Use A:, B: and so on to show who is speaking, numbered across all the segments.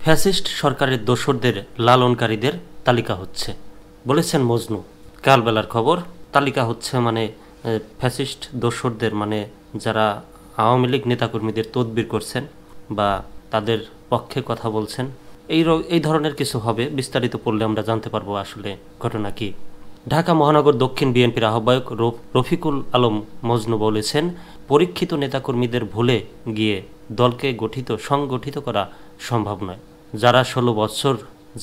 A: Fascist সরকারের দোসরদের লালনকারীদের তালিকা হচ্ছে, বলেছেন মজনু। কালবেলার খবর। তালিকা হচ্ছে মানে ফ্যাসিস্ট দোসরদের, মানে যারা আওয়ামী লীগ নেতাকর্মীদের তদবির করছেন বা তাদের পক্ষে কথা বলছেন, এই ধরনের কিছু হবে। বিস্তারিত পড়লে আমরা জানতে পারবো আসলে ঘটনা কি। ঢাকা মহানগর দক্ষিণ বিএনপির আহ্বায়ক রফিকুল আলম মজনু বলেছেন, পরীক্ষিত নেতাকর্মীদের ভুলে গিয়ে দলকে সংগঠিত করা সম্ভব নয়। যারা 16 বছর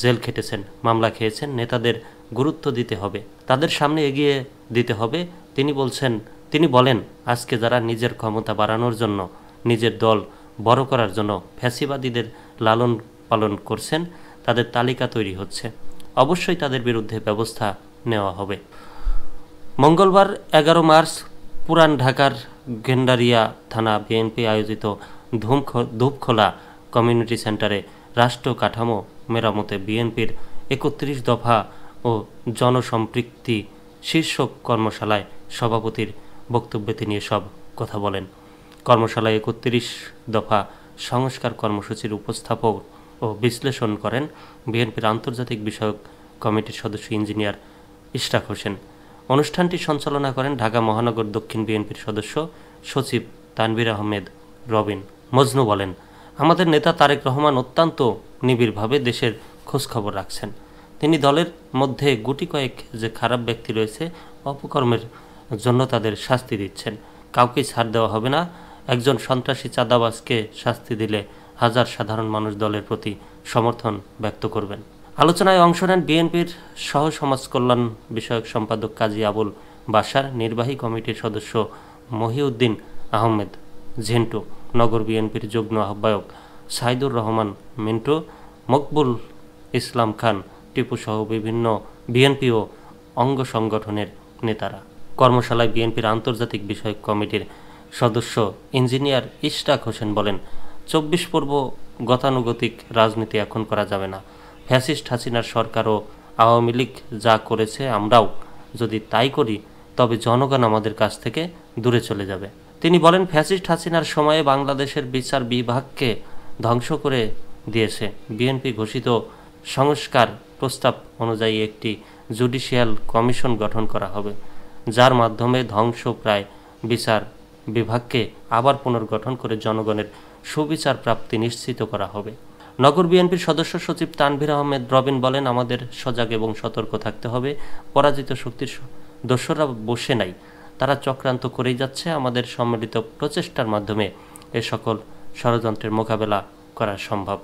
A: জেল খেটেছেন, মামলা খেয়েছেন, নেতাদের গুরুত্ব দিতে হবে, তাদের সামনে এগিয়ে দিতে হবে। তিনি বলেন, আজকে যারা নিজের ক্ষমতা বাড়ানোর জন্য, নিজের দল বড় করার জন্য ফ্যাসিবাদীদের লালন পালন করছেন, তাদের তালিকা তৈরি হচ্ছে। অবশ্যই তাদের বিরুদ্ধে ব্যবস্থা নেওয়া হবে। মঙ্গলবার 11 মার্চ পুরান ঢাকার গেন্ডারিয়া থানা বিএনপি আয়োজিত ধূপখোলা কমিউনিটি সেন্টারে রাষ্ট্র কাঠামো মেরামতে বিএনপির 31 দফা ও জনসম্পৃক্তি শীর্ষক কর্মশালায় সভাপতির বক্তব্যে তিনি এসব কথা বলেন। কর্মশালায় 31 দফা সংস্কার কর্মসূচির উপস্থাপন ও বিশ্লেষণ করেন বিএনপির আন্তর্জাতিক বিষয়ক কমিটির সদস্য ইঞ্জিনিয়ার ইশরাক হোসেন। অনুষ্ঠানটি সঞ্চালনা করেন ঢাকা মহানগর দক্ষিণ বিএনপির সদস্য সচিব তানভীর আহমেদ রবিন। মজনু বলেন, আমাদের নেতা তারেক রহমান অত্যন্ত নিবিড়ভাবে দেশের খোঁজখবর রাখছেন। তিনি দলের মধ্যে গুটি কয়েক যে খারাপ ব্যক্তি রয়েছে, অপকর্মের জন্য তাদের শাস্তি দিচ্ছেন। কাউকে ছাড় দেওয়া হবে না। একজন সন্ত্রাসী চাঁদাবাজকে শাস্তি দিলে হাজার সাধারণ মানুষ দলের প্রতি সমর্থন ব্যক্ত করবেন। আলোচনায় অংশ নেন বিএনপির সহ সমাজ কল্যাণ বিষয়ক সম্পাদক কাজী আবুল বাশার, নির্বাহী কমিটির সদস্য মহিউদ্দিন আহমেদ ঝিন্টু, নগর বিএনপির যুগ্ম আহ্বায়ক সাইদুর রহমান মিন্টু, মকবুল ইসলাম খান টিপু সহ বিভিন্ন বিএনপি ও অঙ্গ সংগঠনের নেতারা। কর্মশালায় বিএনপির আন্তর্জাতিক বিষয়ক কমিটির সদস্য ইঞ্জিনিয়ার ইশরাক হোসেন বলেন, 24 পর্ব গতানুগতিক রাজনীতি এখন করা যাবে না। ফ্যাসিস্ট হাসিনার সরকার ও আওয়ামী লীগ যা করেছে, আমরাও যদি তাই করি তবে জনগণ আমাদের কাছ থেকে দূরে চলে যাবে। তিনি বলেন, ফ্যাসিস্ট হাসিনার সময়ে বাংলাদেশের বিচার বিভাগকে ধ্বংস করে দিয়েছে। বিএনপি ঘোষিত সংস্কার প্রস্তাব অনুযায়ী একটি জুডিশিয়াল কমিশন গঠন করা হবে, যার মাধ্যমে ধ্বংসপ্রায় বিচার বিভাগকে আবার পুনর্গঠন করে জনগণের সুবিচার প্রাপ্তি নিশ্চিত করা হবে। নগর বিএনপির সদস্য সচিব তানভীর আহমেদ রবিন বলেন, আমাদের সজাগ এবং সতর্ক থাকতে হবে। পরাজিত শক্তির দোসররা বসে নাই, তারা চক্রান্ত করেই যাচ্ছে। আমাদের সম্মিলিত প্রচেষ্টার মাধ্যমে এ সকল ষড়যন্ত্রের মোকাবেলা করা সম্ভব।